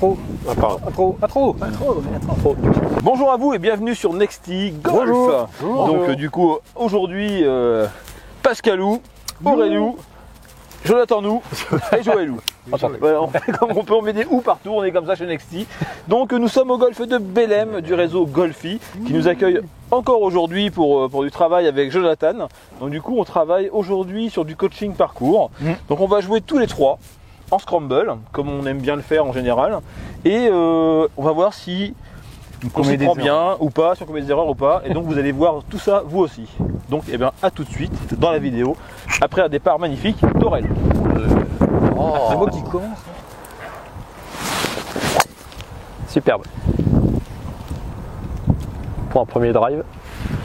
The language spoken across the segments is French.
trop. À trop. Bonjour à vous et bienvenue sur Nexty Golf. Bonjour. Donc du coup aujourd'hui Pascalou, Aurélou, Jonathan nous et Joëlou. On peut en mettre des ou partout, on est comme ça chez Nexty. Donc nous sommes au golf de Bellem du réseau Golfi qui nous accueille encore aujourd'hui pour du travail avec Jonathan. Donc du coup on travaille aujourd'hui sur du coaching parcours. Donc on va jouer tous les trois en scramble comme on aime bien le faire en général. Et on va voir si on s'y prend bien ou pas, si on commet des erreurs ou pas. Et donc vous allez voir tout ça vous aussi. Donc eh bien à tout de suite dans la vidéo après un départ magnifique d'Aurel. C'est moi qui commence. Superbe. Pour un premier drive.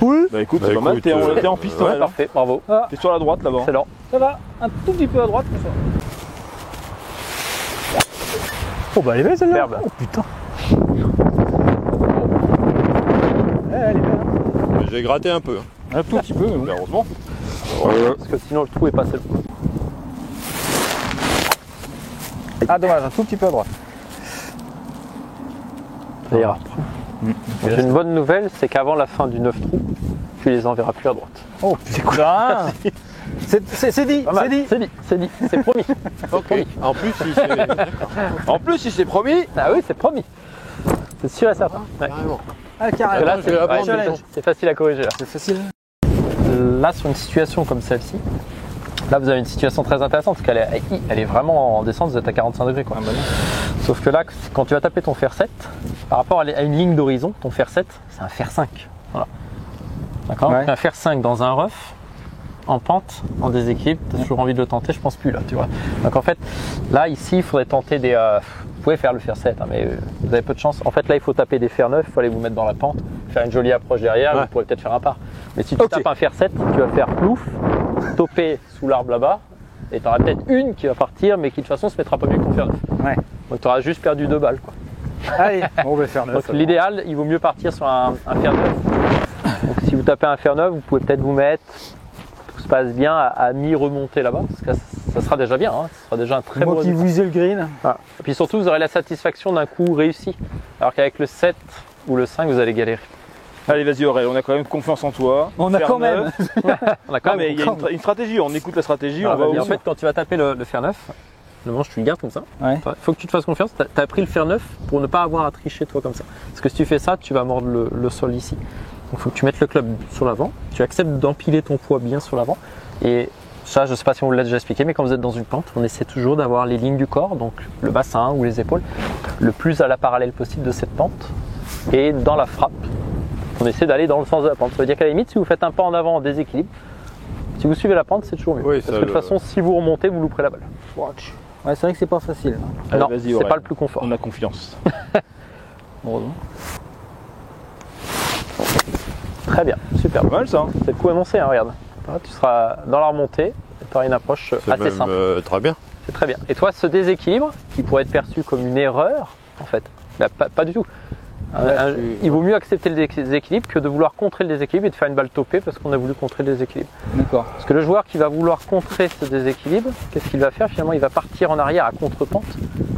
Oui. Bah écoute, c'est pas mal, t'es en piste. Ouais, parfait, bravo. T'es sur la droite là-bas. Excellent. Ça va, un tout petit peu à droite comme ça. Oh bah elle est belle celle-là. Superbe. Oh putain. Elle est belle. J'ai gratté un peu. Un tout petit peu, mais bon. Heureusement. Parce que sinon le trou est passé le coup. Ah dommage, un tout petit peu à droite. Ça ira. J'ai une bonne nouvelle, c'est qu'avant la fin du 9 trous, tu les enverras plus à droite. Oh putain. C'est dit, Pas mal. c'est dit. C'est dit, c'est promis. Ok. En plus, En plus, si c'est promis, Ah oui, c'est promis. C'est sûr et certain. Ouais. carrément. Ah Parce que carrément. là, je vais apprendre challenge. c'est facile à corriger. Là. C'est facile. Là, sur une situation comme celle-ci, là vous avez une situation très intéressante parce qu'elle est vraiment en descente, vous êtes à 45 degrés quoi. Sauf que là, quand tu vas taper ton fer 7, par rapport à une ligne d'horizon, ton fer 7, c'est un fer 5. Voilà. D'accord. Ouais. Un fer 5 dans un rough, en pente, en déséquilibre, tu as toujours envie de le tenter, je pense plus là, tu vois. Donc en fait, là, ici, il faudrait tenter des. Vous pouvez faire le fer 7, hein, mais vous avez peu de chance. En fait, là, il faut taper des fers 9, il faut aller vous mettre dans la pente, faire une jolie approche derrière, vous pourrez peut-être faire un par. Mais si tu tapes un fer 7, tu vas faire plouf, toper sous l'arbre là-bas, et tu auras peut-être une qui va partir, mais qui de toute façon se mettra pas mieux que ton fer 9. Ouais. Donc tu auras juste perdu 2 balles. Quoi. Allez, on va faire 9. Donc l'idéal, il vaut mieux partir sur un fer 9. Donc si vous tapez un fer 9, vous pouvez peut-être vous mettre, tout se passe bien, à mi-remonter là-bas, parce que ça sera déjà bien, hein. Ça sera déjà un très beau Moi qui résultat. visais le green. Voilà. Et puis surtout, vous aurez la satisfaction d'un coup réussi, alors qu'avec le 7 ou le 5, vous allez galérer. allez vas-y Aurel, on a quand même confiance en toi. On a Fer quand même. neuf. On a quand Non même mais il y a une stratégie, on écoute la stratégie, on va Et au en fait, quand tu vas taper le fer 9, le manche, tu le gardes comme ça. Ouais. Il faut que tu te fasses confiance. Tu as pris le fer 9 pour ne pas avoir à tricher toi comme ça. Parce que si tu fais ça, tu vas mordre le sol ici. Donc il faut que tu mettes le club sur l'avant. Tu acceptes d'empiler ton poids bien sur l'avant. Et ça, je ne sais pas si on vous l'a déjà expliqué, mais quand vous êtes dans une pente, on essaie toujours d'avoir les lignes du corps, donc le bassin ou les épaules, le plus à la parallèle possible de cette pente. Et dans la frappe, on essaie d'aller dans le sens de la pente. Ça veut dire qu'à la limite, si vous faites un pas en avant en déséquilibre, si vous suivez la pente, c'est toujours mieux. Oui, Parce ça, que de toute façon, si vous remontez, vous louperez la balle. Ouais, c'est vrai que c'est pas facile. Allez, Non, vas-y, c'est Aurel. pas le plus confort. On a confiance. Heureusement. Très bien, super. Pas mal ça. Hein. C'est le coup annoncé, hein, regarde. Voilà, tu seras dans la remontée, tu auras une approche assez simple. Très bien. C'est très bien. Et toi, ce déséquilibre, qui pourrait être perçu comme une erreur, en fait, bah, pas du tout. Il vaut mieux accepter le déséquilibre que de vouloir contrer le déséquilibre et de faire une balle topée parce qu'on a voulu contrer le déséquilibre. D'accord. Parce que le joueur qui va vouloir contrer ce déséquilibre, qu'est-ce qu'il va faire finalement? Il va partir en arrière à contre-pente.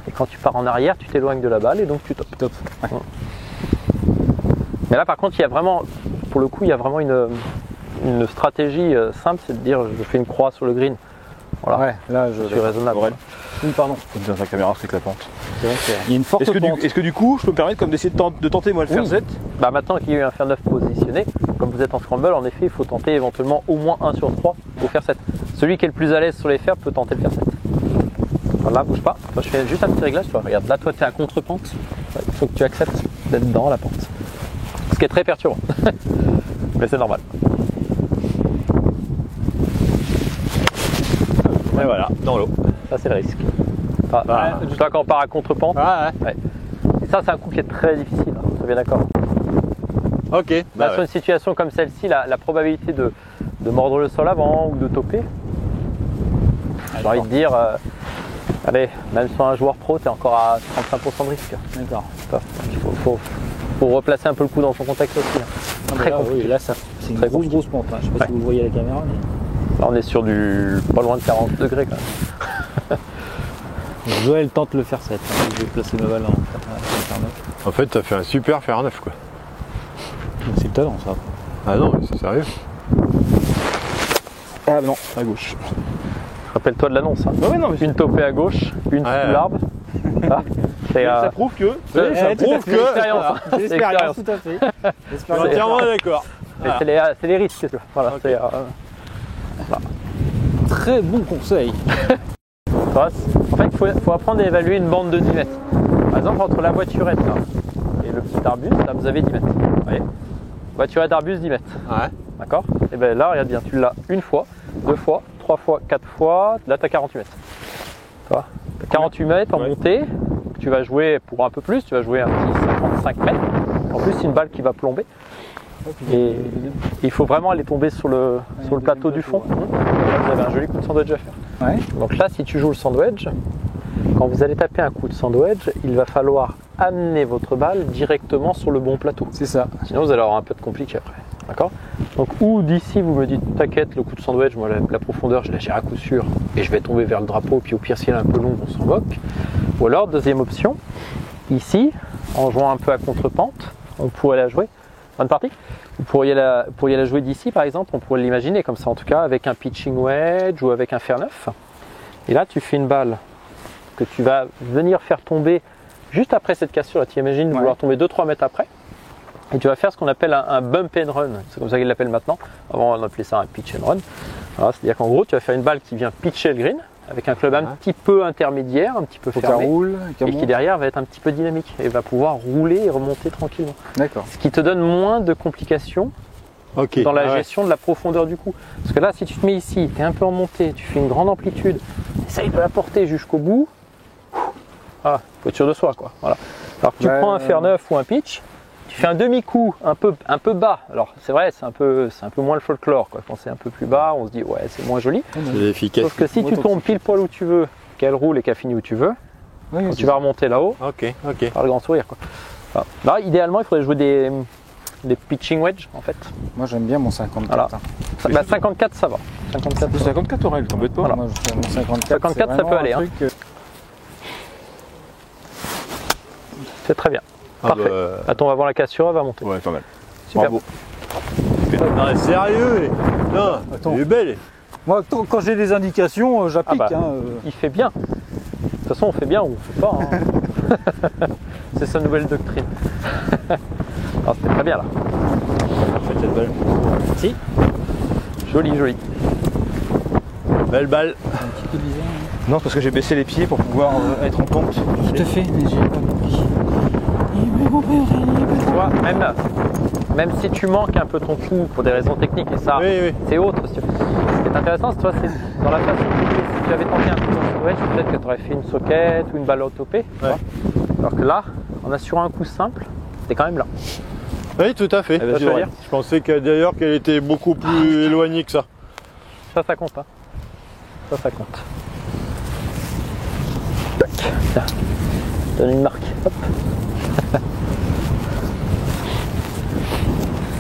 Et quand tu pars en arrière, tu t'éloignes de la balle et donc tu topes. Top. Ouais. Mais là, par contre, il y a vraiment, pour le coup, il y a vraiment une stratégie simple, c'est de dire je fais une croix sur le green. Voilà. Ouais, là Je suis raisonnable. Aurel. Oui, pardon. Faut dire ta caméra, c'est que la pente. C'est vrai qu'il y a une forte pente. Est-ce que du coup, je peux me permettre comme d'essayer de tenter moi le fer 7? Bah maintenant qu'il y a eu un fer 9 positionné, comme vous êtes en scramble, en effet, il faut tenter éventuellement au moins 1 sur 3 au fer 7. Celui qui est le plus à l'aise sur les fers peut tenter le fer 7. Voilà, bouge pas. Toi, je fais juste un petit réglage. Toi. Regarde, là, toi, tu es à contre-pente. Il faut que tu acceptes d'être dans la pente. Ce qui est très perturbant. Mais c'est normal. Et voilà, dans l'eau. Ça, c'est le risque. Enfin, toi, quand on part à contre-pente, Ouais. et ça, c'est un coup qui est très difficile. Hein, on est bien d'accord. Ok. Là, sur une situation comme celle-ci, la probabilité de mordre le sol avant ou de toper, j'ai envie de dire, allez, même sur un joueur pro, tu es encore à 35% de risque. D'accord. Il faut replacer un peu le coup dans son contexte aussi. Hein. Très compliqué. Oui, là, c'est une Très grosse pente. Hein. Je sais pas si vous voyez la caméra. Mais... Là, on est sur du pas loin de 40 degrés quand même. Joël tente le faire 7. Je vais placer ma balle en faire 9. En fait, t'as fait un super fer 9 quoi. C'est le talent ça. Ah non, mais c'est sérieux. Ah non, à gauche. Rappelle-toi de l'annonce. Hein. Ouais, non, mais Une topée à gauche, une Ouais. sous l'arbre. Ah, c'est, ça prouve que. ça prouve fait. que l'expérience. Voilà. C'est L'expérience, l'expérience. tout à fait. Je suis L'expérience. entièrement d'accord. C'est les risques. Voilà, Ok. c'est, Très bon conseil. En fait, il faut apprendre à évaluer une bande de 10 mètres. Par exemple, entre la voiturette là, et le petit arbuste, là, vous avez 10 mètres. Vous voyez, voiturette d'arbuste 10 mètres. Ouais. D'accord. Et bien là, regarde bien, tu l'as une fois, 2 fois, 3 fois, 4 fois. Là, tu as 48 mètres. Tu vois, t'as 48 mètres en Ouais. montée. Tu vas jouer pour un peu plus, tu vas jouer un petit 55 mètres. En plus, c'est une balle qui va plomber. Et il faut vraiment aller tomber sur le plateau du fond. Là, vous avez un joli coup de sandwich à faire. Ouais. Donc là, si tu joues le sandwich, quand vous allez taper un coup de sandwich, il va falloir amener votre balle directement sur le bon plateau. C'est ça. Sinon, vous allez avoir un peu de compliqué après. D'accord. Donc, ou d'ici, vous me dites, t'inquiète, le coup de sandwich, moi, la profondeur, je la gère à coup sûr et je vais tomber vers le drapeau. Puis au pire, si elle est un peu longue, on s'en moque. Ou alors, deuxième option, ici, en jouant un peu à contre-pente, on pourrait la jouer. Bonne partie. Vous pourriez la jouer d'ici, par exemple, on pourrait l'imaginer comme ça, en tout cas, avec un pitching wedge ou avec un fer 9. Et là, tu fais une balle que tu vas venir faire tomber juste après cette cassure. Tu imagines Ouais. vouloir tomber 2-3 mètres après. Et tu vas faire ce qu'on appelle un bump and run. C'est comme ça qu'ils l'appellent maintenant. Avant, on appelait ça un pitch and run. Alors, c'est-à-dire qu'en gros, tu vas faire une balle qui vient pitcher le green avec un club un petit peu intermédiaire, un petit peu Faut qu'elle fermé. roule. Et qui derrière va être un petit peu dynamique et va pouvoir rouler et remonter tranquillement. D'accord. Ce qui te donne moins de complications Ok. dans la Ah ouais. gestion de la profondeur du coup. Parce que là, si tu te mets ici, tu es un peu en montée, tu fais une grande amplitude, essaye de la porter jusqu'au bout, voilà, faut être sûr de soi quoi. Voilà. Alors que tu Ouais, prends un fer 9 ou un pitch, tu fais un demi-coup un peu bas. Alors c'est vrai, c'est un peu moins le folklore quoi. Quand c'est un peu plus bas, on se dit ouais, c'est moins joli. C'est efficace. Sauf que si tu tombes pile poil où tu veux, qu'elle roule et qu'elle finit où tu veux, Oui, quand tu vas remonter là-haut, Ok, ok. par le grand sourire quoi. Voilà. Là, idéalement, il faudrait jouer des pitching wedge en fait. Moi j'aime bien mon 54. Voilà. hein. Bah, 54 ça va. 54, Le 54 Aurel, t'embête pas. Voilà. Moi je fais mon 54. 54, c'est ça peut vraiment aller, un hein. truc, c'est très bien. Ah Parfait. bah, Attends, on va voir la cassure, elle va monter. Ouais, pas mal. Super. Bravo. non, mais sérieux. Non, Attends. elle est belle. Moi quand j'ai des indications, j'applique. Ah bah. hein, Il fait bien. De toute façon, on fait bien ou on fait pas. Hein. C'est sa nouvelle doctrine. Alors, c'était très bien là. Faites cette balle. Si. Joli, joli. Belle balle. un petit peu bizarre. hein. Non, parce que j'ai baissé les pieds pour pouvoir être en pente. Tout à fait, mais j'ai pas compris. Tu vois, même si tu manques un peu ton coup pour des raisons techniques et ça, Oui, oui. c'est autre. Ce qui est intéressant, c'est toi, c'est dans la façon de jouer. Si tu avais tenté un coup sur wedge, peut-être que tu aurais fait une socket ou une balle autopée. tu vois. Alors que là, en assurant un coup simple, t'es quand même là. Oui, tout à fait. Eh ben, C'est vrai. dire. Je pensais d'ailleurs qu'elle était beaucoup plus éloignée que ça. Ça compte. Hein. Ça compte. Tac. Tiens. Donne une marque. Hop.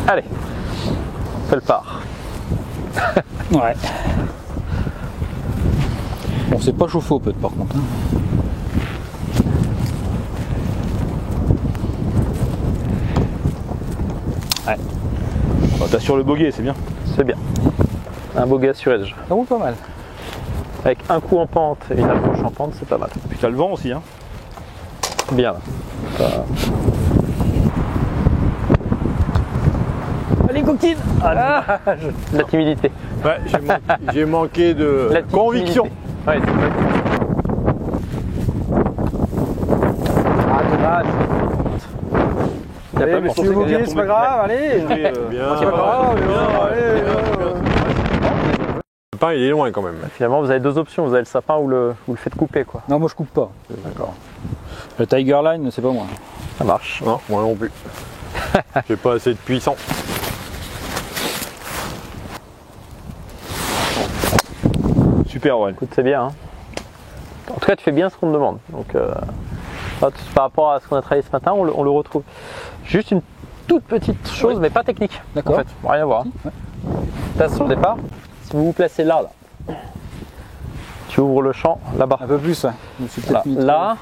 Allez. On fait le part. Ouais. Bon, c'est pas chauffé au peut par contre. hein. Bah, t'as sur le bogey, c'est bien. C'est bien. Un beau gars sur edge. Ça roule pas mal. Avec un coup en pente et une approche en pente, c'est pas mal. Puis t'as le vent aussi, hein. Bien. Allez, coquine. La timidité. Ouais, j'ai manqué de La conviction. timidité. Ouais, c'est vrai. Ah, dommage. Il a Allez, pas monsieur pensé Bouguet, qu'elle allait c'est pas tomber. grave, allez. Bien. C'est pas grave, allez, Le pain, il est loin quand même. Finalement, vous avez deux options. Vous avez le sapin ou le fait couper, quoi. Non, moi je coupe pas. D'accord. Le Tiger Line, c'est pas moi. Ça marche. Non, moi non plus. J'ai pas assez de puissance. Super Aurel. Écoute, c'est bien. Hein. En tout cas, tu fais bien ce qu'on te demande. Donc, par rapport à ce qu'on a travaillé ce matin, on le retrouve. Juste une toute petite chose, mais pas technique. D'accord. En fait, rien à voir. Hein. Place sur le départ. Si vous vous placez là, tu Tu ouvres le champ là-bas. Un peu plus, ouais. Je me suis peut-être Là, mis trop. là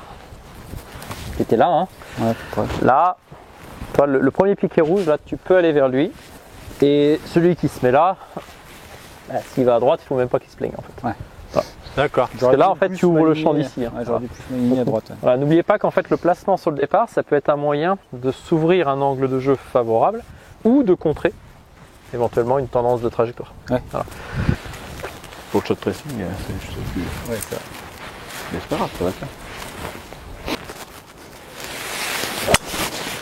t'étais là, hein. Ouais, à peu près. Là, toi, le premier piquet rouge, là, tu peux aller vers lui. Et celui qui se met là, bah, s'il va à droite, il faut même pas qu'il se plaigne en fait. Ouais. D'accord. Parce que là, en fait, tu ouvres le champ d'ici. Hein. Ouais, j'aurais dû plus m'aligner à droite. Ouais. Voilà, n'oubliez pas qu'en fait, le placement sur le départ, ça peut être un moyen de s'ouvrir un angle de jeu favorable ou de contrer éventuellement une tendance de trajectoire. Ouais. Voilà. Pour le shot pressing, c'est juste plus. Ouais, ça. Mais c'est pas grave, ça va faire.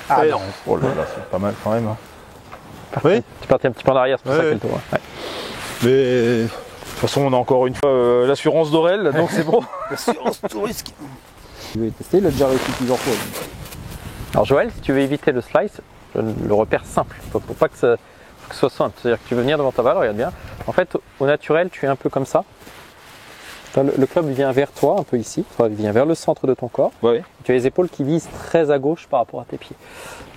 Ah Ouais, non. Oh là là, c'est pas mal quand même. Hein. Oui, Tu partais un petit peu en arrière, c'est pour ça Ouais, qu'elle tourne. Ouais. mais De toute façon, on a encore une fois l'assurance d'Aurel, donc c'est bon. L'assurance tout risque. Tu veux tester, il a déjà réussi plusieurs fois. Alors Joël, si tu veux éviter le slice, le repère simple, pour pas que ce soit simple, c'est-à-dire que tu veux venir devant ta balle, regarde bien. En fait, au naturel, tu es un peu comme ça. Le club vient vers toi, un peu ici, il vient vers le centre de ton corps. Ouais. Tu as les épaules qui visent très à gauche par rapport à tes pieds.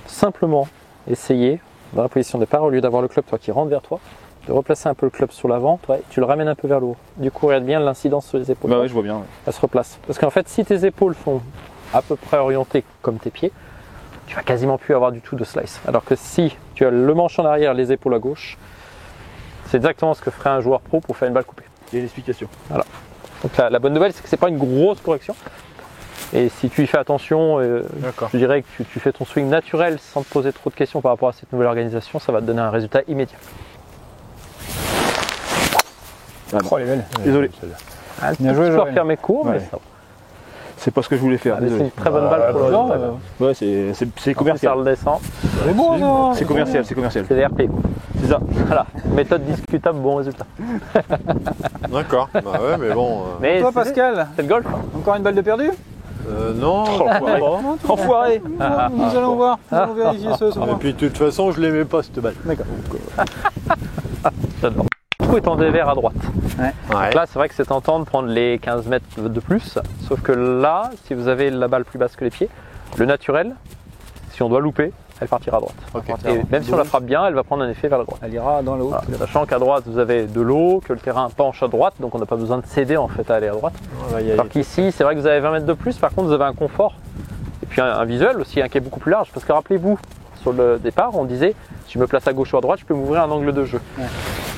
Simplement, essayer, dans la position de départ, au lieu d'avoir le club toi qui rentre vers toi, de replacer un peu le club sur l'avant, toi, et tu le ramènes un peu vers le haut. Du coup, regarde bien l'incidence sur les épaules. Bah ouais, je vois bien. Ouais. Elle se replace. Parce qu'en fait, si tes épaules sont à peu près orientées comme tes pieds, tu vas quasiment plus avoir du tout de slice. Alors que si tu as le manche en arrière, les épaules à gauche, c'est exactement ce que ferait un joueur pro pour faire une balle coupée. Il y a une explication. Donc la bonne nouvelle, c'est que c'est pas une grosse correction. Et si tu y fais attention, d'accord. je dirais que tu fais ton swing naturel sans te poser trop de questions par rapport à cette nouvelle organisation, ça va te donner un résultat immédiat. Oh, elle est belle. Désolé. Un Bien joué, petit peu Joël. refermer court, mais Ouais. ça va. C'est pas ce que je voulais faire. Ah, mais c'est Désolé. une très bonne balle pour le non, résultat. Ouais, c'est En plus, ça commercial. redescend. C'est bon, ça. C'est commercial, c'est commercial. C'est des RP. Quoi. C'est ça. Voilà, méthode discutable, bon résultat. D'accord. Bah ouais, mais bon. Mais Toi, c'est- Pascal, c'est le golf. encore une balle de perdu? Non. Enfoiré. Enfoiré. Nous allons voir. Nous allons vérifier ce Et soir. puis de toute façon, je l'aimais pas cette balle. D'accord. J'adore. Tout est en dévers à droite. Ouais. Donc là, c'est vrai que c'est tentant de prendre les 15 mètres de plus. Sauf que là, si vous avez la balle plus basse que les pieds, le naturel, si on doit louper, elle partira à droite. Ok. Et même si on la frappe bien, elle va prendre un effet vers la droite. Elle ira dans le haut. Voilà. Sachant qu'à droite, vous avez de l'eau, que le terrain penche à droite, donc on n'a pas besoin de céder en fait à aller à droite. On va y aller. Alors qu'ici, c'est vrai que vous avez 20 mètres de plus, par contre, vous avez un confort. Et puis un visuel aussi, qui est beaucoup plus large. Parce que rappelez-vous, sur le départ, on disait, si je me place à gauche ou à droite, je peux m'ouvrir un angle de jeu. Ouais.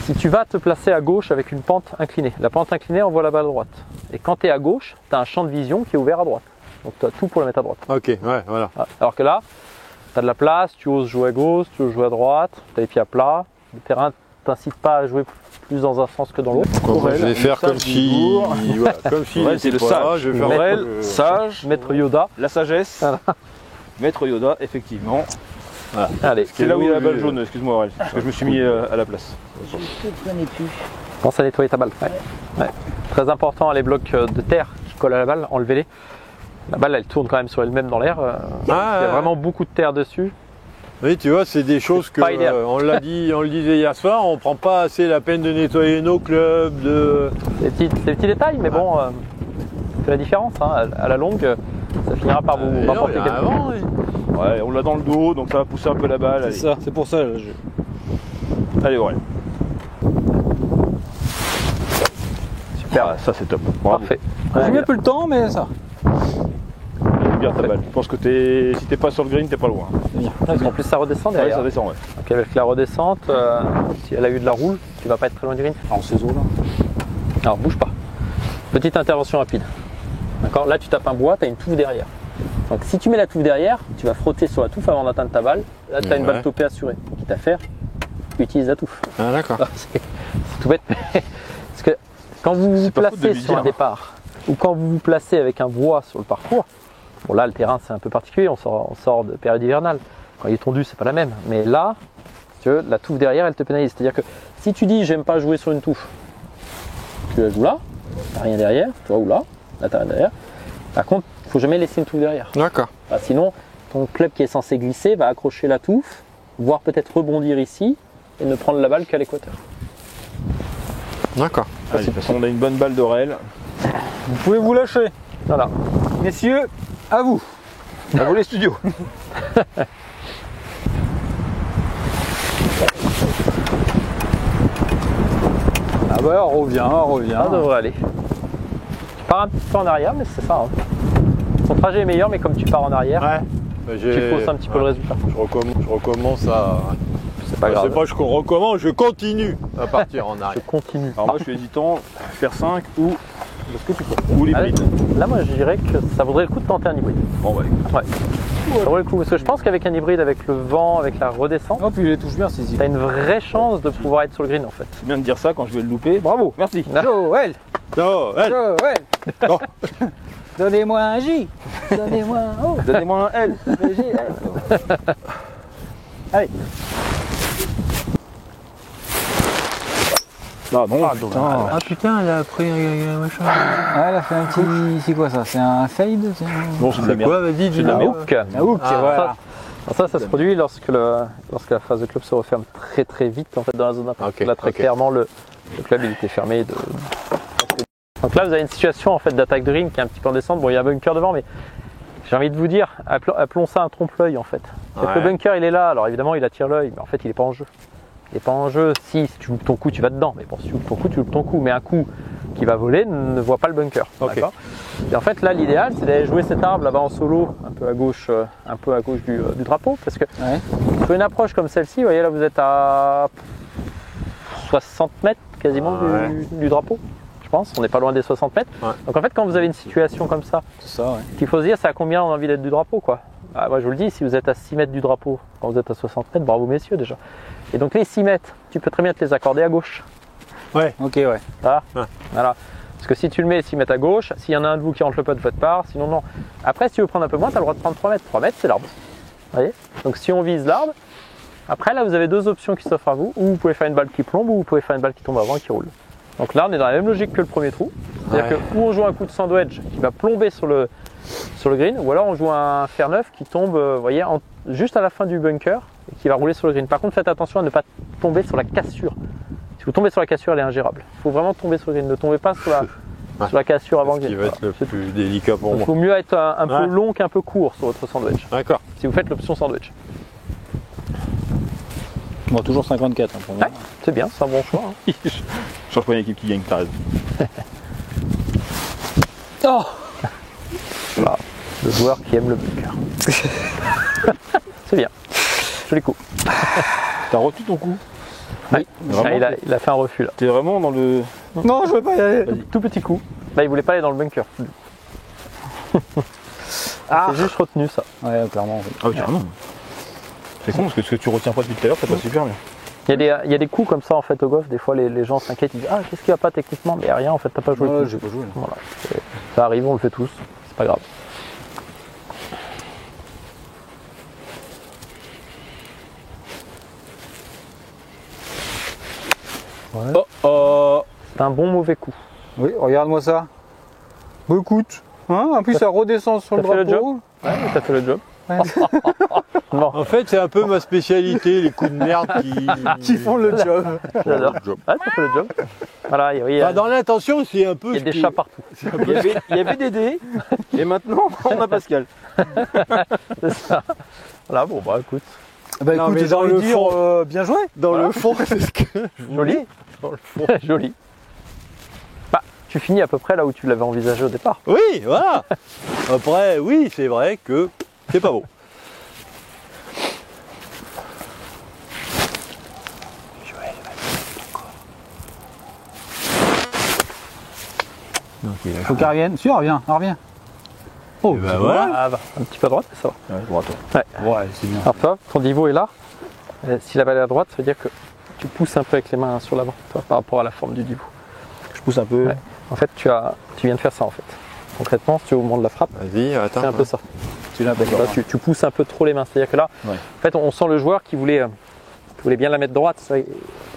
Si tu vas te placer à gauche avec une pente inclinée, la pente inclinée envoie la balle à droite. Et quand tu es à gauche, tu as un champ de vision qui est ouvert à droite. Donc tu as tout pour la mettre à droite. Ok, ouais, voilà. Voilà. Alors que là, tu as de la place, tu oses jouer à gauche, tu oses jouer à droite, tu as les pieds à plat. Le terrain t'incite pas à jouer plus dans un sens que dans l'autre. Moi, je vais faire comme si. Voilà, comme si. Ouais, c'est le sage. Je vais faire Aurel, le- sage, Maître Yoda. la sagesse. Voilà. Maître Yoda, effectivement. Allez, C'est là où il y a la balle lui, jaune, excuse-moi Aurel, parce que je me suis mis à la place. pense à nettoyer ta balle. Ouais. Très important, les blocs de terre qui collent à la balle, enlevez-les. La balle, elle tourne quand même sur elle-même dans l'air. Il y a vraiment beaucoup de terre dessus. Oui, tu vois, c'est des choses que pas idéal. on l'a dit, on le disait hier soir, on prend pas assez la peine de nettoyer nos clubs, de. Des petits détails, mais bon, c'est la différence. Hein. À la longue, ça finira par vous non, rapporter il y a quelque chose. avant, oui. Ouais, on l'a dans le dos, donc ça va pousser un peu la balle. C'est Allez, ça, c'est pour ça. allez Aurel. Super, Ah, ça c'est top. Bravo. parfait. J'ai mis un peu le temps, mais ça. J'aime bien ta balle. Je pense que si t'es pas sur le green, t'es pas loin. C'est bien. En plus, ça redescend Ouais, derrière. ça descend, ouais. Donc avec la redescente, si elle a eu de la roule, tu vas pas être très loin du green. En ces eaux-là. Alors bouge pas. Petite intervention rapide. D'accord. Là, tu tapes un bois, tu as une touffe derrière. Donc si tu mets la touffe derrière, tu vas frotter sur la touffe avant d'atteindre ta balle. Là, tu as une Ouais. balle topée assurée. Donc, quitte à faire, tu utilises la touffe. Ah, d'accord. C'est tout bête. Parce que quand vous vous pas faute de placez lui sur un dire. départ, ou quand vous vous placez avec un bois sur le parcours, bon là, le terrain, c'est un peu particulier. On sort de période hivernale. Quand il est tondu, c'est pas la même. Mais là, si tu veux, la touffe derrière, elle te pénalise. C'est-à-dire que si tu dis, j'aime pas jouer sur une touffe, tu la joues là, t'as rien derrière, tu vois, ou là t'as rien derrière. Par contre, il faut jamais laisser une touffe derrière. D'accord. Bah, sinon, ton club qui est censé glisser va accrocher la touffe, voire peut-être rebondir ici et ne prendre la balle qu'à l'équateur. D'accord. Allez, de toute façon, on a une bonne balle d'Aurel. Vous pouvez vous lâcher. Voilà. Messieurs, à vous. À vous les studios. Ah bah on revient, on revient. Ça devrait aller. pars un petit peu en arrière, mais c'est ça. Hein. Ton trajet est meilleur, mais comme tu pars en arrière, tu fausses un petit peu le résultat. Je recommence à. C'est pas grave. C'est pas je recommence, je continue à partir en Je arrière. continue. Alors moi je suis hésitant, faire 5 ou l'hybride. Là, moi, je dirais que ça vaudrait le coup de tenter un hybride. Bon ouais. Ouais. Ça vaudrait le coup, parce que je pense qu'avec un hybride, avec le vent, avec la redescente, Oh, puis il les touche bien, ces t'as une vraie chance de pouvoir être sur le green en fait. C'est bien de dire ça quand je vais le louper. Bravo, merci. Joël, Non, elle. Joël. Oh. Donnez-moi un J. Donnez-moi un O. Donnez-moi un L. Allez. Non, non, putain. Ah putain, elle a pris un machin. Ah, elle a fait un petit. C'est quoi ça? C'est un fade? Non, c'est de la merde. Quoi, vas-y, dis Un la hook. Un hook, voilà. Ça se produit lorsque la phase de club se referme très très vite en fait dans la zone d'impact. Ok, Là très ok. clairement le club il était fermé. Donc là vous avez une situation en fait d'attaque de green qui est un petit peu en descente. Bon il y a un bunker devant mais j'ai envie de vous dire appelons ça un trompe-l'œil en fait. C'est-à-dire que le bunker il est là, alors évidemment il attire l'œil mais en fait il n'est pas en jeu. Il n'est pas en jeu, si tu loupes ton coup tu vas dedans, mais bon si tu loupes ton coup tu loupes ton coup, mais un coup qui va voler ne voit pas le bunker. Ok. D'accord. Et en fait là l'idéal c'est d'aller jouer cet arbre là-bas en solo, un peu à gauche du drapeau, parce que Ouais. sur une approche comme celle-ci, vous voyez là vous êtes à 60 mètres quasiment Ouais. du drapeau, je pense, on n'est pas loin des 60 mètres. Ouais. Donc en fait quand vous avez une situation comme ça, C'est ça, ouais. ce qu'il faut se dire c'est à combien on a envie d'être du drapeau quoi. Ah, moi je vous le dis, si vous êtes à 6 mètres du drapeau, quand vous êtes à 60 mètres, bravo messieurs déjà. Et donc les 6 mètres, tu peux très bien te les accorder à gauche. Ok, ouais. Voilà. Ouais. Voilà. Parce que si tu le mets 6 mètres à gauche, s'il y en a un de vous qui rentre le pot de votre part, sinon non. Après, si tu veux prendre un peu moins, tu as le droit de prendre 3 mètres. 3 mètres, c'est l'arbre. Vous voyez? Donc si on vise l'arbre, après là, vous avez deux options qui s'offrent à vous. Ou vous pouvez faire une balle qui plombe, ou vous pouvez faire une balle qui tombe avant et qui roule. Donc là, on est dans la même logique que le premier trou. C'est-à-dire que ou on joue un coup de sandwich qui va plomber sur le green, ou alors on joue un fer neuf qui tombe vous voyez, juste à la fin du bunker et qui va rouler sur le green. Par contre, faites attention à ne pas tomber sur la cassure. Si vous tombez sur la cassure, elle est ingérable. Il faut vraiment tomber sur le green. Ne tombez pas sur la cassure avant Ce qui green. va être le plus délicat pour Il moi. vaut mieux être un peu Ouais. long qu'un peu court sur votre sandwich. D'accord. Si vous faites l'option sandwich. Bon, toujours 54 pour moi. Ouais, c'est bien, c'est un bon choix. Hein. Change pas une équipe qui gagne, t'as raison. Oh, Voilà. Le joueur qui aime le bunker. C'est bien. Joli coup. T'as retenu ton coup? Oui. Vraiment, Il a fait un refus là. T'es vraiment dans le. non, je veux pas y aller. Tout petit coup. Là, il voulait pas aller dans le bunker. C'est juste retenu ça. Ouais, clairement. Oui. Ah oui, carrément. C'est con parce que ce que tu retiens pas depuis tout à l'heure, ça passe super bien. Il y a des coups comme ça en fait au golf. Des fois, les gens s'inquiètent. Ils disent ah qu'est-ce qu'il va pas techniquement, mais rien en fait. T'as pas joué. Ouais, le coup. j'ai pas joué. Là. Voilà. Ça arrive, on le fait tous. C'est pas grave. Oh oh. C'est un bon mauvais coup. Oui, regarde-moi ça. Bah écoute, hein, en plus ça redescend sur le T'as fait le drapeau. Ouais, t'as fait le job. Ouais. Non, En fait, c'est un peu ma spécialité, les coups de merde Qui font le job. j'adore. Ah, t'as fait le job. Voilà, il y a, Bah, dans l'intention, c'est un peu. il y a ce des qui- chats partout. Il y avait des dés, et maintenant on a Pascal. C'est ça. Voilà, bon bah écoute. Bah Non, écoute, mais j'ai dans envie de le dire fond- bien joué. Dans le fond, c'est ce que. Joli. Dans le fond. Joli. Bah, tu finis à peu près là où tu l'avais envisagé au départ. Oui, voilà. Après, oui, c'est vrai que c'est pas beau. Faut qu'elle revienne. Si, elle revient. Oh, Eh ben voilà. Ah bah, un petit peu à droite, mais ça va. Ouais, droite. Ouais, c'est bien. Alors toi, ton divot est là. Si la balle est à droite, ça veut dire que tu pousses un peu avec les mains sur l'avant, toi, par rapport à la forme du divot. Je pousse un peu. Ouais. En fait, tu viens de faire ça en fait. Concrètement, si tu es au moment de la frappe, Vas-y, attends. c'est un peu ça. Tu l'as Là, tu pousses un peu trop les mains. C'est-à-dire que là, Ouais. en fait, on sent le joueur qui voulait bien la mettre droite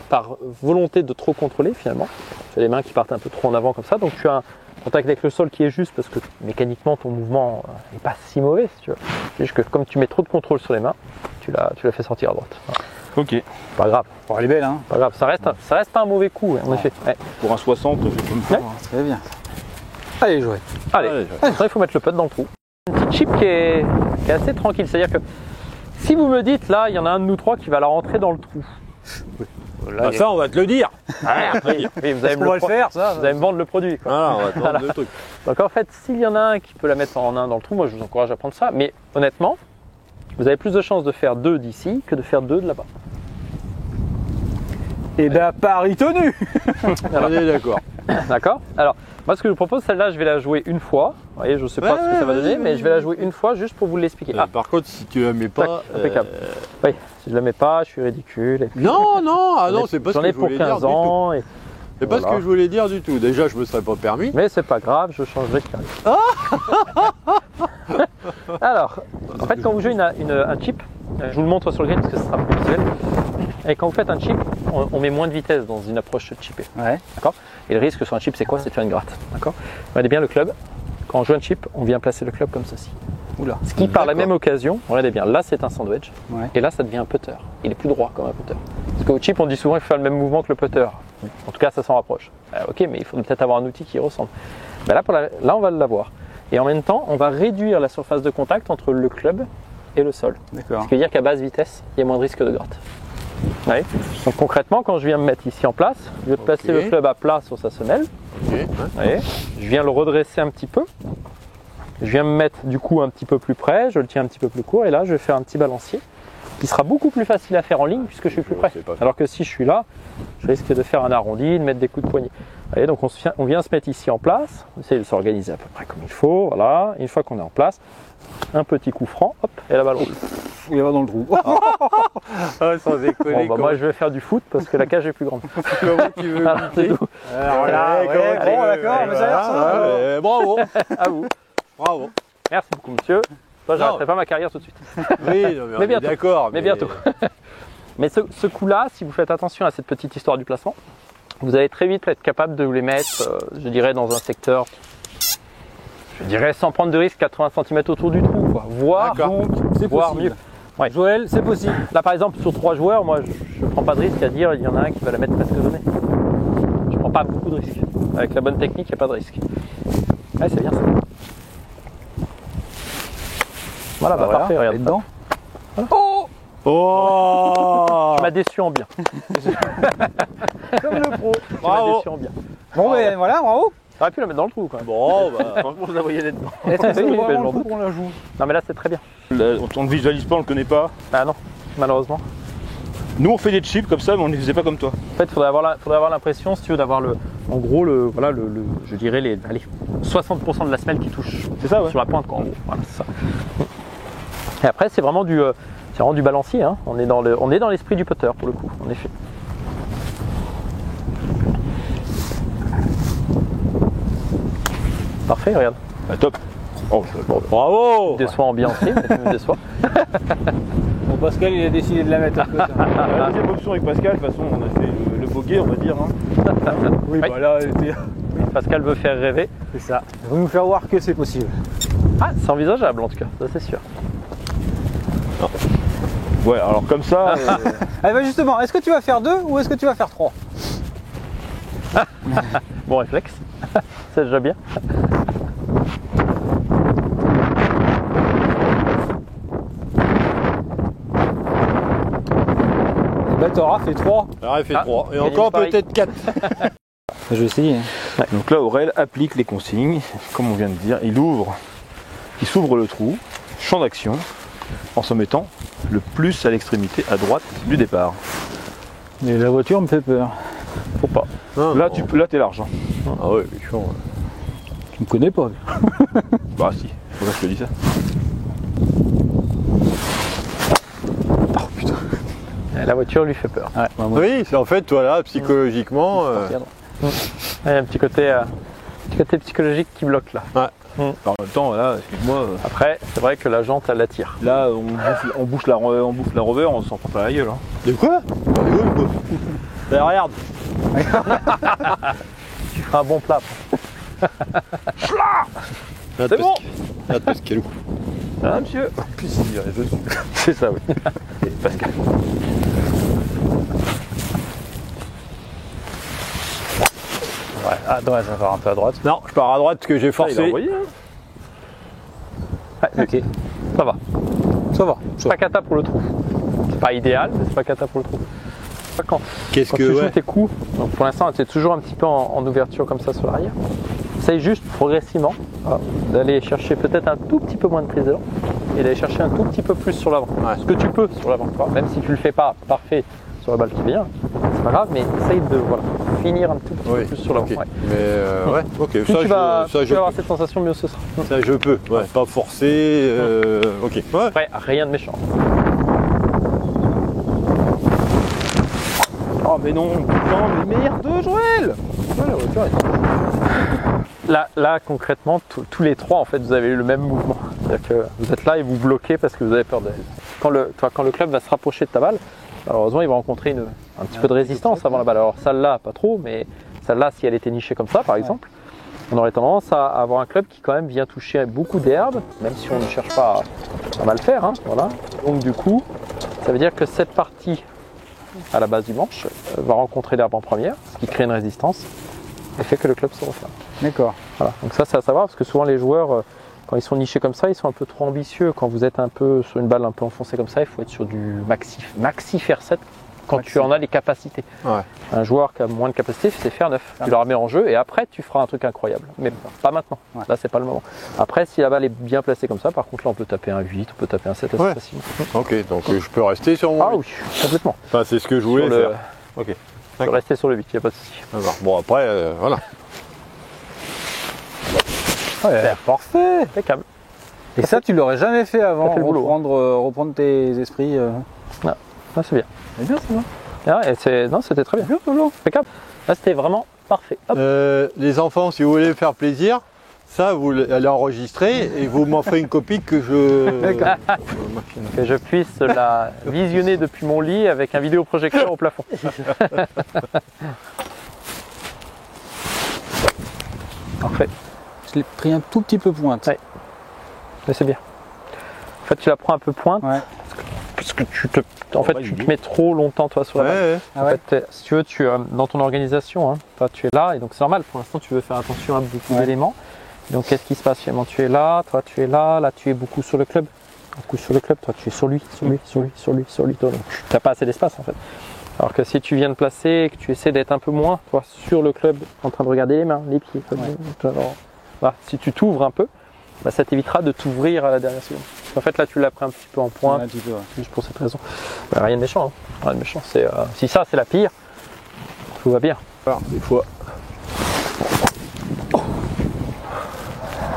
par volonté de trop contrôler finalement. Tu as les mains qui partent un peu trop en avant comme ça. Donc tu as un contact avec le sol qui est juste parce que mécaniquement ton mouvement n'est pas si mauvais si tu veux. C'est juste que comme tu mets trop de contrôle sur les mains, tu l'as fait sortir à droite. Voilà. Ok. Pas grave, Oh, elle est belle, hein. pas grave. Ça reste un mauvais coup en effet. Ouais. Pour un 60, je peux me faire. Très bien. Allez, joué. Allez, maintenant il faut mettre le putt dans le trou. Une petite chip qui est assez tranquille. C'est-à-dire que si vous me dites là, il y en a un de nous trois qui va la rentrer dans le trou. Bah ça, on va te le dire. Oui, vous allez On va le faire, ça. Vous allez me vendre le produit. Quoi. Voilà, on va te vendre le truc. Donc en fait, s'il y en a un qui peut la mettre en un dans le trou, moi je vous encourage à prendre ça. Mais honnêtement, vous avez plus de chances de faire 2 d'ici que de faire 2 de là-bas. Et ben, pari tenu. On est d'accord. D'accord? Alors, moi ce que je vous propose, celle-là, je vais la jouer une fois. Vous voyez, je ne sais pas ce que ça va donner, mais je vais la jouer une fois juste pour vous l'expliquer. Ah, Par contre, si tu la mets pas. tac, impeccable. Oui, si je la mets pas, je suis ridicule. Et puis, Non, non, ah non, c'est pas ce j'en que ai je pour voulais dire 15 du tout. ans. Et... C'est pas ce Voilà. que je voulais dire du tout. Déjà, je me serais pas permis. Mais c'est pas grave, je changerai de carré. Alors, en fait, quand vous jouez un chip, je vous le montre sur le green parce que ce sera plus visuel. Et quand vous faites un chip, on met moins de vitesse dans une approche chippée. Ouais. D'accord? Et le risque sur un chip, c'est quoi? C'est de faire une gratte. D'accord? Regardez bien le club. Quand on joue un chip, on vient placer le club comme ceci. Oula. Ce qui, par la même occasion, regardez bien, là c'est un sandwich, Ouais. et là ça devient un putter. Il est plus droit comme un putter. Parce qu'au chip, on dit souvent qu'il faut faire le même mouvement que le putter. En tout cas, ça s'en rapproche. Ok, mais il faut peut-être avoir un outil qui y ressemble. Ben là, on va l'avoir. Et en même temps, on va réduire la surface de contact entre le club et le sol. D'accord. Ce qui veut dire qu'à basse vitesse, il y a moins de risque de gratte. Ouais. Donc concrètement, quand je viens me mettre ici en place, je vais placer le club à plat sur sa semelle. Ok, ouais. Ouais. Je viens le redresser un petit peu. Je viens me mettre du coup un petit peu plus près, je le tiens un petit peu plus court et là je vais faire un petit balancier qui sera beaucoup plus facile à faire en ligne puisque je suis plus près. sais pas faire. Alors que si je suis là, je risque de faire un arrondi, de mettre des coups de poignet. Allez, donc on vient se mettre ici en place, on essaie de s'organiser à peu près comme il faut, voilà. Une fois qu'on est en place, un petit coup franc, hop, et la balle roule. Il va dans le trou. Ah, sans déconner. Bon, bah, moi je vais faire du foot parce que la cage est plus grande. Comment tu veux Voilà, c'est goûter tout. Alors là, Ouais, comment ouais, tu bon, veux- d'accord, mais ça a l'air ça. Ouais, bravo, À vous. bravo. Merci beaucoup monsieur. Toi, Non. j'arrêterai pas ma carrière tout de suite. Oui, non, on est bientôt. d'accord. Mais bientôt. Mais ce coup-là, si vous faites attention à cette petite histoire du placement, vous allez très vite être capable de vous les mettre, je dirais, dans un secteur, je dirais, sans prendre de risque, 80 cm autour du trou, quoi. Voire, D'accord. C'est voire possible. mieux. Ouais. Joël, c'est possible. Là, par exemple, sur 3 joueurs, moi, je ne prends pas de risque à dire il y en a un qui va la mettre presque donnée. Je prends pas beaucoup de risques. Avec la bonne technique, il n'y a pas de risque. Ouais, c'est bien ça. Voilà, bah, parfait, Et regarde. dedans. Oh Tu m'as déçu en bien. Comme le pro. Tu m'as Bravo. déçu en bien. Bon, ben voilà, bravo. T'aurais pu la mettre dans le trou, quoi. Bon, bah. Franchement, je la voyais là-dedans. Est-ce que c'est Oui, vraiment mais le je m'en coup doute. qu'on la joue? Non, mais là, c'est très bien. On ne visualise pas, on le connaît pas. Ah non, malheureusement. Nous, on fait des chips comme ça, mais on ne les faisait pas comme toi. En fait, il faudrait avoir l'impression, si tu veux, d'avoir en gros, je dirais, allez, 60% de la semelle qui touche C'est ça, ouais. sur la pointe, quoi, en gros. Voilà, c'est ça. Et après, c'est vraiment du balancier, hein. On est dans l'esprit du putter, pour le coup, en effet. Parfait, regarde. Bah, top. Oh, Bravo. Tu me déçois en bien aussi, mais tu me déçois. Bon, Pascal, il a décidé de la mettre un peu. ça. la deuxième option avec Pascal, de toute façon, on a fait le bogey, on va dire. Hein. Oui, Ouais. bah là, c'était- Pascal veut faire rêver. c'est ça. Il faut nous faire voir que c'est possible. Ah, c'est envisageable en tout cas, ça c'est sûr. Ouais, alors comme ça, Ah bah justement, est-ce que tu vas faire 2 ou est-ce que tu vas faire 3? Bon réflexe, c'est déjà bien. Bah t'auras fait 3. Alors, il fait Ah, 3. Et gagne encore pareil. peut-être 4. Je vais essayer. donc là, Aurel applique les consignes, comme on vient de dire. Il s'ouvre le trou, champ d'action, en se mettant le plus à l'extrémité à droite du départ. Mais la voiture me fait peur. Faut pas. Là, t'es large. Hein. Ah ouais, méchant. Tu me connais pas. Bah si, faut que je te dise ça. La voiture lui fait peur. Ouais, bah, moi, Oui, c'est en fait, toi là, psychologiquement. Il y a un petit côté psychologique qui bloque là. En même temps, là, excuse-moi, Après, c'est vrai que la jante, elle l'attire. là, on bouffe la rover, on s'en prend pas la gueule. Hein. De quoi? Ben, regarde. Tu feras un bon plat. C'est bon. Pascal. Ah, monsieur. En plus, il dirait je suis. C'est ça, oui. Et Pascal. ouais, ah, ouais, ça va faire un peu à droite. Non, je pars à droite parce que j'ai Il a forcé. envoyé, hein. Ouais, Ok, ça va. ça va. C'est pas cata pour le trou. C'est pas idéal, mais c'est pas cata pour le trou. ça quand Qu'est-ce tu que joues tes coups. Donc pour l'instant, tu es toujours un petit peu en ouverture comme ça sur l'arrière. Essaye juste progressivement d'aller chercher peut-être un tout petit peu moins de prise d'élan et d'aller chercher un tout petit peu plus sur l'avant. Ce que tu peux sur l'avant, même si tu le fais pas parfait sur la balle qui vient, c'est pas grave, mais essaye de finir un tout petit peu plus sur l'avant. Okay. Mais ouais, ok. Plus Ça, tu vas je avoir peux. cette sensation, mieux ce sera. Ça, je peux. Ouais, pas forcer. Ok. Ouais. Après, rien de méchant. Oh mais non, putain, mais merde, Joël. Là, concrètement, tous les trois, en fait, vous avez eu le même mouvement. C'est-à-dire que vous êtes là et vous bloquez parce que vous avez peur d'elle. Quand le club va se rapprocher de ta balle, malheureusement, il va rencontrer un petit peu de résistance avant la balle. Alors celle-là, pas trop, mais celle-là, si elle était nichée comme ça, par exemple, on aurait tendance à avoir un club qui quand même vient toucher beaucoup d'herbe, même si on ne cherche pas à mal faire. Hein, voilà. Donc du coup, ça veut dire que cette partie à la base du manche va rencontrer l'herbe en première, ce qui crée une résistance et fait que le club se referme. D'accord. Voilà. Donc ça, c'est à savoir parce que souvent les joueurs, quand ils sont nichés comme ça, ils sont un peu trop ambitieux. Quand vous êtes un peu sur une balle un peu enfoncée comme ça, il faut être sur du maxi faire 7 quand tu en as les capacités. Ouais. Un joueur qui a moins de capacité, c'est faire 9. Tu la remets en jeu et après tu feras un truc incroyable. Mais pas maintenant. Ouais. Là, c'est pas le moment. Après, si la balle est bien placée comme ça, par contre là, on peut taper un 8, on peut taper un 7 assez facilement. Ok, donc je peux rester sur mon. Ah oui, complètement. Enfin, c'est ce que je voulais Sur le- faire. Ok. Tu peux rester sur le 8, il n'y a pas de souci. D'accord. Bon, après, voilà. Ouais, parfait. Impeccable. Et ça, tu l'aurais jamais fait avant, Ça fait le boulot. reprendre tes esprits. Ah, c'est bien. C'est bien, ça va. Ah, et non, c'était très bien. Impeccable. Là, c'était vraiment parfait. Hop. Les enfants, si vous voulez me faire plaisir, ça, vous allez enregistrer et vous m'en ferez une copie que je. Que je puisse la visionner depuis mon lit avec un vidéoprojecteur au plafond. Parfait. Je l'ai pris un tout petit peu pointe. Ouais. Mais c'est bien. En fait, tu la prends un peu pointe. Ouais. Parce que tu te mets trop longtemps toi sur la balle. Ouais. Ah En ouais. fait, si tu veux, dans ton organisation, hein, toi tu es là et donc c'est normal. Pour l'instant, tu veux faire attention à beaucoup d'éléments. Donc qu'est-ce qui se passe finalement? Tu es là, toi tu es là tu es beaucoup sur le club. Beaucoup sur le club, toi tu es sur lui. Toi, donc tu n'as pas assez d'espace en fait. Alors que si tu viens de placer et que tu essaies d'être un peu moins, toi sur le club, en train de regarder les mains, les pieds, voilà, si tu t'ouvres un peu, bah, ça t'évitera de t'ouvrir à la dernière seconde. En fait là tu l'as pris un petit peu en pointe, Un petit peu, ouais. juste pour cette raison. Bah, rien de méchant, hein. Rien de méchant. Si ça c'est la pire, tout va bien. Alors, des fois.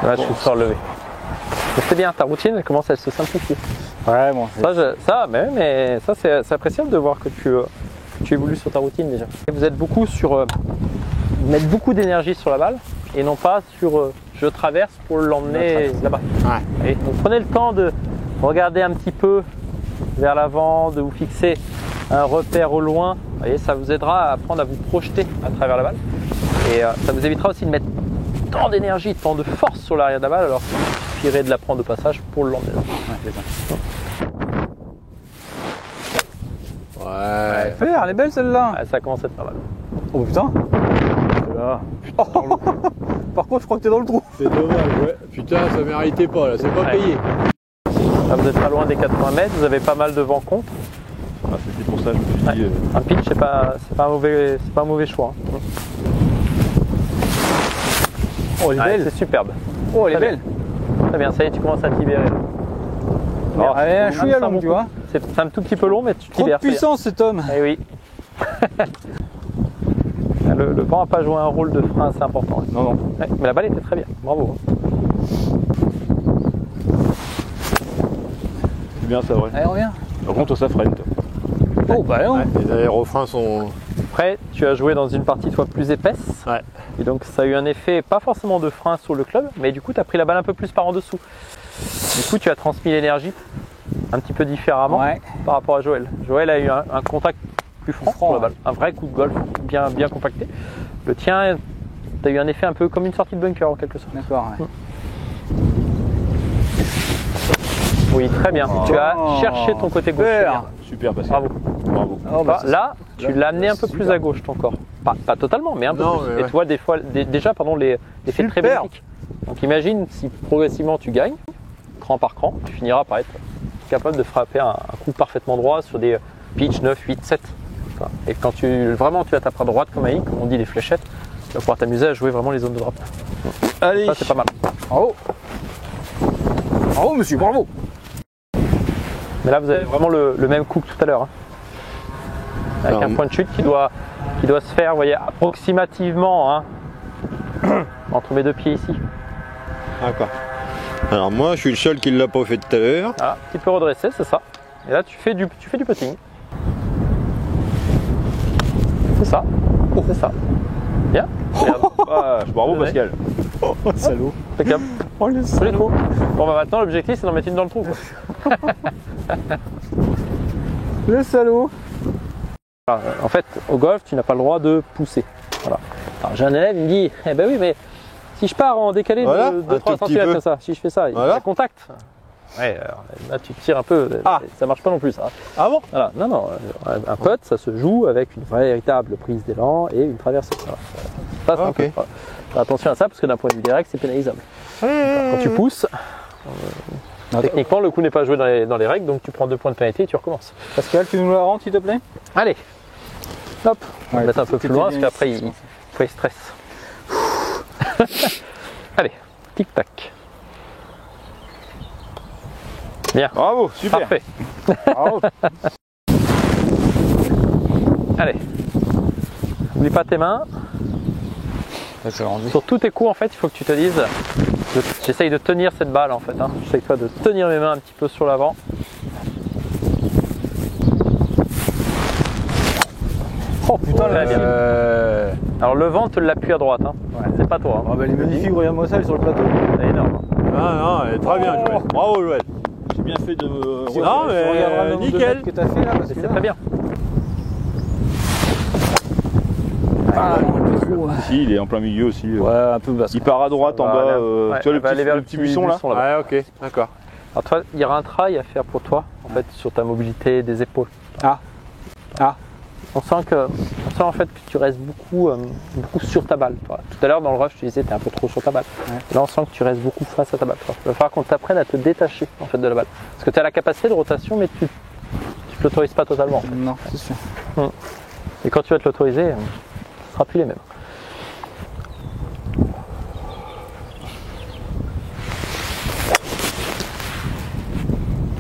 Là je suis sur levé. Mais c'est bien, ta routine elle commence à se simplifier. Ouais, bon. Mais ça c'est appréciable de voir que tu évolues sur ta routine déjà. Et vous êtes beaucoup sur mettre beaucoup d'énergie sur la balle et non pas sur je traverse pour l'emmener là-bas. Ouais. Et donc prenez le temps de regarder un petit peu vers l'avant, de vous fixer un repère au loin. Vous voyez, ça vous aidera à apprendre à vous projeter à travers la balle. Et ça vous évitera aussi de mettre tant d'énergie, tant de force sur l'arrière de la balle alors qu'il suffirait de la prendre au passage pour l'emmener là. Ouais, c'est ça. Ouais. Elle est belle celle-là. Ah, ça commence à être pas mal. Oh putain. Là. Par contre, je crois que t'es dans le trou. C'est dommage, ouais. Putain, ça méritait pas, là, c'est pas Ouais. payé. Là, vous êtes pas loin des 80 mètres, vous avez pas mal de vent contre. Ah, c'était pour ça, je me suis dit. Un pitch, c'est pas un mauvais choix. Hein. Oh, elle est Ouais, belle. c'est superbe. Oh, elle est Très belle. Très bien, ça y est, tu commences à te libérer. Alors, Elle est un c'est chouïa un longue, bon tu coup. vois. C'est un tout petit peu long, mais tu te Trop de libères. ça y est. puissance cet homme. Eh oui. Le vent n'a pas joué un rôle de frein assez important. Non, non. Ouais, mais la balle était très bien. Bravo. C'est bien ça, ouais. Allez, reviens. Par contre, ça freine, toi. Oh, bah non. Ouais, les aérofreins sont. Après, tu as joué dans une partie toi plus épaisse. Ouais. Et donc ça a eu un effet, pas forcément de frein sur le club, mais du coup tu as pris la balle un peu plus par en dessous. Du coup tu as transmis l'énergie un petit peu différemment Ouais. par rapport à Joël. Joël a eu un contact plus franc sur la balle, un vrai coup de golf bien compacté. Le tien, tu as eu un effet un peu comme une sortie de bunker en quelque sorte. D'accord, ouais. Oui, très bien. Tu as cherché ton côté gauche. c'est bien. Super, Pascal. Bravo. Bravo. Oh, bah, Là, tu l'as amené un peu plus à gauche ton corps. Pas totalement, mais un peu Non, plus. mais Et ouais. tu vois déjà l'effet très Super. bénéfique. Donc imagine si progressivement tu gagnes, cran par cran, tu finiras par être capable de frapper un coup parfaitement droit sur des pitch 9, 8, 7. vois. Et quand tu la taperas droite comme Aïe, comme on dit les fléchettes, tu vas pouvoir t'amuser à jouer vraiment les zones de droite. Allez. Ça c'est pas mal. Bravo. Bravo monsieur, bravo. Mais là vous avez vraiment le même coup que tout à l'heure. Hein. Avec Alors, un point de chute qui doit se faire, vous voyez, approximativement hein, entre mes deux pieds ici. D'accord. Alors moi, je suis le seul qui ne l'a pas fait tout à l'heure. Voilà, un petit peu redressé, c'est ça. Et là tu fais du putting. C'est ça. C'est ça. Bien. Regarde. Ah, bravo Pascal. Oh, salaud. Impeccable. Oh, le Tous les coups. Bon bah maintenant l'objectif c'est d'en mettre une dans le trou. Quoi. Le salaud. Alors, en fait, au golf, tu n'as pas le droit de pousser. Voilà. Alors, j'ai un élève, il me dit, eh ben oui, mais si je pars en décalé Voilà, de un 3 tout petit cm peu. comme ça, si je fais ça, il y Voilà. a contact. Ouais, alors, là tu tires un peu, Ah. ça marche pas non plus ça. Ah bon? Voilà. Non, un putt, ça se joue avec une véritable prise d'élan et une traversée. Voilà. Ça, c'est un Ok. putt, voilà. Fais attention à ça parce que d'un point de vue des règles, c'est pénalisable. Quand tu pousses, techniquement le coup n'est pas joué dans les règles, donc tu prends 2 points de pénalité et tu recommences. Pascal, tu nous la rends s'il te plaît? Allez, hop, on va Ouais, mettre un peu plus t'étais loin bien parce qu'après ici, il stresse. Allez, tic-tac. Bien, Bravo, super. parfait. Bravo. Allez, n'oublie pas tes mains. Ça s'est rendu. Sur tous tes coups, en fait, il faut que tu te dises, j'essaye de tenir cette balle en fait. Hein. J'essaye toi de tenir mes mains un petit peu sur l'avant. Oh putain, Très bien. Alors le vent te l'appuie à droite, hein. Ouais. C'est pas toi. Hein. Ah bah, elle est magnifique, regarde-moi ça, elle est sur le plateau. C'est énorme. Ah non, elle est très bien jouée. Bravo Joël. J'ai bien fait de. Non, mais Tu regarderas le nombre de nickel. mètres que t'as fait là, parce Mais que c'est là- très bien. Ah, non, un peu trop, hein. Si, il est en plein milieu aussi. Ouais, un peu basse. Il part à droite en Ça va bas. aller- ouais, tu vois elle va aller vers le petit buisson là? là-bas. Ouais, ok, d'accord. Alors toi, il y aura un travail à faire pour toi, en fait, sur ta mobilité des épaules. Ah. Ah. On sent en fait que tu restes beaucoup sur ta balle. Toi. Tout à l'heure dans le rush, tu disais que tu es un peu trop sur ta balle. Ouais. Là, on sent que tu restes beaucoup face à ta balle. Toi. Il va falloir qu'on t'apprenne à te détacher en fait de la balle. Parce que tu as la capacité de rotation, mais tu ne l'autorises pas totalement. En fait. Non, c'est sûr. Et quand tu vas te l'autoriser, ce ne sera plus les mêmes.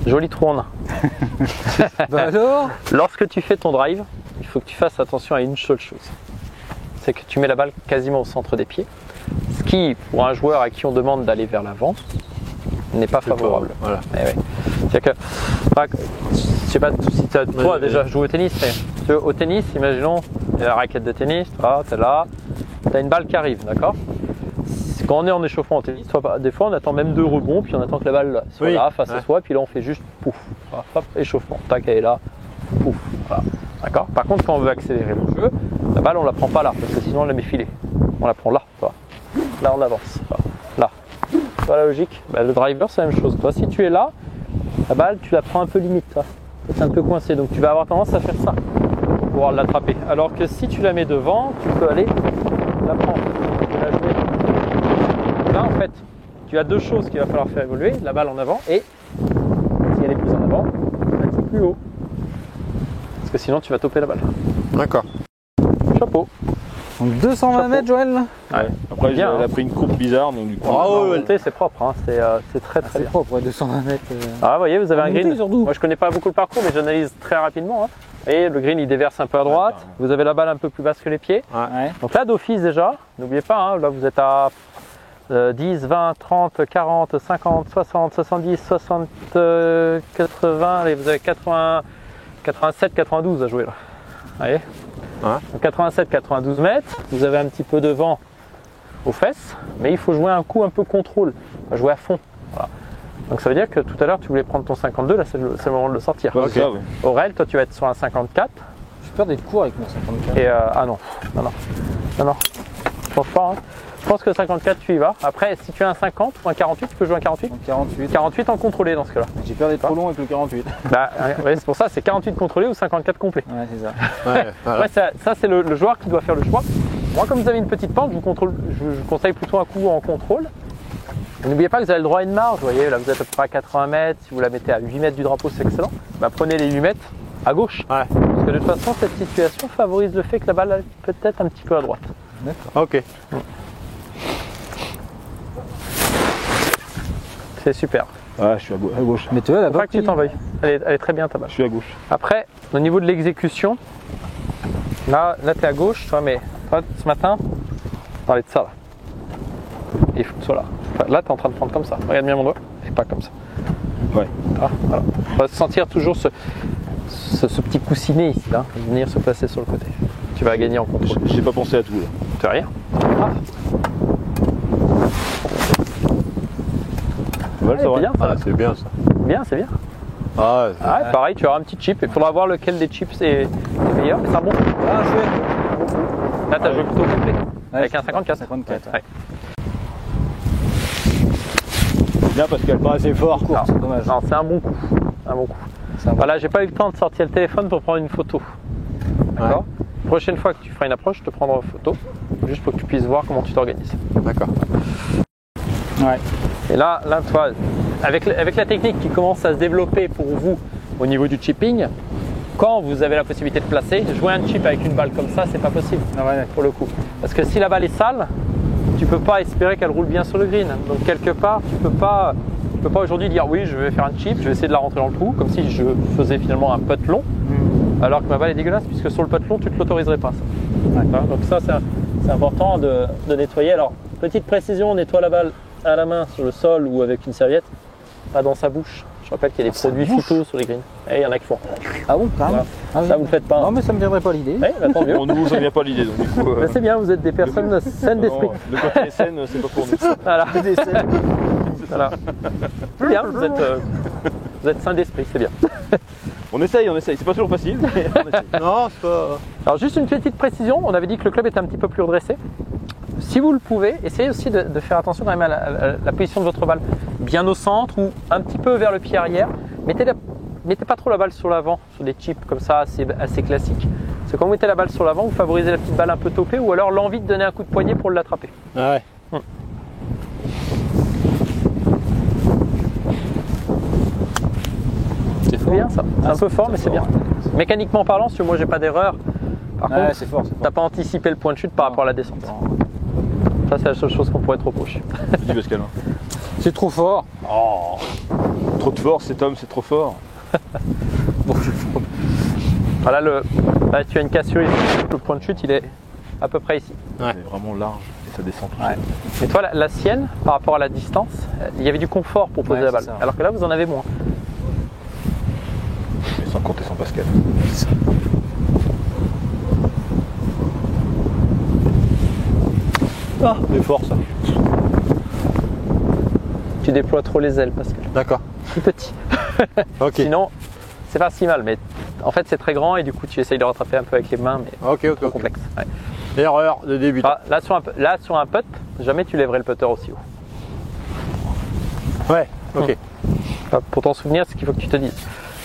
Joli trou en un. Bah alors? Lorsque tu fais ton drive, il faut que tu fasses attention à une seule chose. C'est que tu mets la balle quasiment au centre des pieds. Ce qui, pour un joueur à qui on demande d'aller vers l'avant, n'est pas favorable. Voilà. Eh ouais. C'est-à-dire que, je sais pas si toi déjà joué au tennis, mais au tennis, imaginons, il y a la raquette de tennis, tu es là, tu as une balle qui arrive, d'accord? Quand on est en échauffement en tennis, des fois on attend même 2 rebonds, puis on attend que la balle soit là, face à soi, puis là on fait juste pouf, voilà, hop, échauffement, tac, elle est là, pouf, voilà, d'accord? Par contre, quand on veut accélérer le jeu, la balle on la prend pas là, parce que sinon on la met filée. On la prend là, tu vois. Là on avance, voilà. Là. Tu vois la logique? Bah, le driver c'est la même chose. Toi, si tu es là, la balle tu la prends un peu limite, toi. C'est un peu coincé, donc tu vas avoir tendance à faire ça pour pouvoir l'attraper. Alors que si tu la mets devant, tu peux aller la prendre, la jouer. Là en fait, tu as 2 choses qu'il va falloir faire évoluer, la balle en avant et, si elle est plus en avant, un petit peu plus haut. Parce que sinon tu vas toper la balle. D'accord. Chapeau. Donc 220 Chapeau. mètres, Joël là? Ouais. Après, Bien, elle a hein. pris une courbe bizarre, donc du coup. Bravo, Joël. Monter, c'est propre, hein. C'est très très C'est bien. propre, ouais, 220 mètres. Ah, vous voyez, vous avez un Montée, green. surtout. Moi, je connais pas beaucoup le parcours, mais j'analyse très rapidement. Hein. Vous voyez, le green, il déverse un peu à droite. Vous avez la balle un peu plus basse que les pieds. Ouais. Donc là, d'office déjà, n'oubliez pas, hein, là, vous êtes à 10, 20, 30, 40, 50, 60, 70, 60, 80. Allez, vous avez 80, 87, 92 à jouer là. Vous voyez? Donc 87, 92 mètres. Vous avez un petit peu de vent aux fesses, mais il faut jouer un coup un peu contrôle. Il faut jouer à fond. Voilà. Donc ça veut dire que tout à l'heure, tu voulais prendre ton 52, là, c'est le moment de le sortir. Ouais, c'est ça, ouais. Aurel, toi, tu vas être sur un 54. J'ai peur d'être court avec mon 54. Et ah non, je pense pas. Hein. Je pense que 54 tu y vas. Après, si tu as un 50 ou un 48, tu peux jouer un 48. Donc 48. 48 en contrôlé dans ce cas-là. J'ai peur d'être trop long avec le 48. Bah, ouais, c'est pour ça, c'est 48 contrôlé ou 54 complet. Ouais, c'est ça. Ouais, voilà. Ouais, ça c'est le joueur qui doit faire le choix. Moi, comme vous avez une petite pente, je vous conseille plutôt un coup en contrôle. Et n'oubliez pas que vous avez le droit à une marge. Vous voyez, là vous êtes à peu près à 80 mètres. Si vous la mettez à 8 mètres du drapeau, c'est excellent. Bah, prenez les 8 mètres à gauche. Ouais. Parce que de toute façon, cette situation favorise le fait que la balle est peut-être un petit peu à droite. Ok. C'est super. Ouais, je suis à gauche. Mais tu vois, là Faut pas que tu t'en veuilles. Elle est très bien ta balle. Je suis à gauche. Après, au niveau de l'exécution, là tu es à gauche, toi, mais toi, ce matin, on parlait de ça là. Et il faut que tu sois là. Enfin, là, tu es en train de prendre comme ça. Regarde bien mon doigt, et pas comme ça. Ouais. Ah, voilà. On va sentir toujours ce petit coussinet ici, là, venir se placer sur le côté. Tu vas gagner en contrôle. J'ai pas pensé à tout là. C'est rien. Ah. Ouais, c'est vrai. Bien, ça. Ah, c'est bien ça. Bien, c'est bien. Ah, Ah, ouais, pareil, tu auras un petit chip. Il faudra voir lequel des chips est meilleur, mais c'est un bon coup. Ah, chouette. Là, tu as joué plutôt complet. Ouais, Avec un 54. 54. Ouais. Bien Pascal. pas assez fort. Court, c'est dommage. Non, c'est un bon coup. Un bon coup. C'est un bon Voilà, j'ai pas eu le temps de sortir le téléphone pour prendre une photo. D'accord. Prochaine fois que tu feras une approche, je te prendrai une photo, juste pour que tu puisses voir comment tu t'organises. D'accord. Ouais. Et là, toi, avec la technique qui commence à se développer pour vous au niveau du chipping, quand vous avez la possibilité de placer, jouer un chip avec une balle comme ça, c'est pas possible pour le coup. Parce que si la balle est sale, tu peux pas espérer qu'elle roule bien sur le green. Donc quelque part, tu peux pas aujourd'hui dire oui, je vais faire un chip, je vais essayer de la rentrer dans le trou, comme si je faisais finalement un putt long, alors que ma balle est dégueulasse, puisque sur le putt long, tu ne te l'autoriserais pas. Ça. Ouais. Donc ça, c'est important de nettoyer. Alors, petite précision, on nettoie la balle à la main sur le sol ou avec une serviette, pas dans sa bouche. Je rappelle qu'il y a des produits phyto sur les greens. Et il y en a qui font. Ah bon, carrément. Voilà. Ah oui. Ça, vous ne le faites pas. Non, mais ça me viendrait pas l'idée. Oui, bah, tant mieux. Bon, nous, ça vient pas l'idée, donc du coup. Mais c'est bien, vous êtes des personnes saines d'esprit. Le côté scène, c'est pas pour nous. Voilà. Voilà. C'est bien, vous êtes sains d'esprit, c'est bien. On essaye. C'est pas toujours facile, mais on essaye. Non, c'est pas. Alors juste une petite précision, on avait dit que le club était un petit peu plus redressé. Si vous le pouvez, essayez aussi de faire attention quand même à la position de votre balle. Bien au centre ou un petit peu vers le pied arrière. Mettez pas trop la balle sur l'avant, sur des chips comme ça assez classiques. Parce que quand vous mettez la balle sur l'avant, vous favorisez la petite balle un peu topée ou alors l'envie de donner un coup de poignet pour l'attraper. Ah ouais. C'est bien ça, c'est un peu fort mais c'est bien. Mécaniquement parlant, si moi j'ai pas d'erreur, par Ouais, contre, c'est fort. t'as pas anticipé le point de chute par rapport à la descente. Ça c'est la seule chose qu'on pourrait te reprocher. Dis Pascal. C'est trop fort. Oh, trop de force, cet homme, c'est trop fort. Voilà, là tu as une cassure ici, le point de chute il est à peu près ici. C'est vraiment large et ça descend tout seul. Et toi la sienne, par rapport à la distance, il y avait du confort pour poser Ouais, la balle. c'est ça. Alors que là vous en avez moins. Mais sans compter son Pascal. Ah, c'est fort ça. Tu déploies trop les ailes Pascal. D'accord. Plus petit. Ok. Sinon, c'est pas si mal, mais en fait c'est très grand et du coup tu essayes de rattraper un peu avec les mains, mais Ok. c'est complexe. Ouais. Erreur de débutant. Ah, là sur un putt, jamais tu lèverais le putter aussi haut. Ouais. Ok. Enfin, pour t'en souvenir, c'est qu'il faut que tu te dises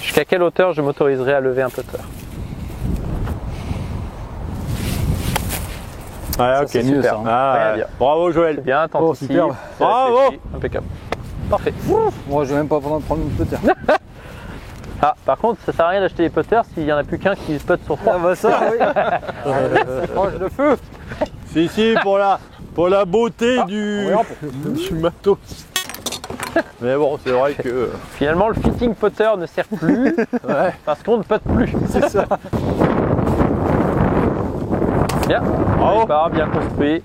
jusqu'à quelle hauteur je m'autoriserai à lever un putter. Ouais, ok. c'est mieux, super. ça, hein. Ah, Rien à dire. bravo C'est Joël. bien, t'anticipes, superbe. c'est Bravo. réfléchi, impeccable. Parfait. Moi, je vais même pas prendre une peut Ah, par contre, ça sert à rien d'acheter des putters s'il y en a plus qu'un qui putt sur trois. Ah bah ça, oui. Proche de feu. C'est ici pour la beauté du matos. Mais bon, c'est vrai que. Finalement, le fitting putter ne sert plus parce qu'on ne putte plus. C'est ça. Bien. Bravo. Départ, bien construit.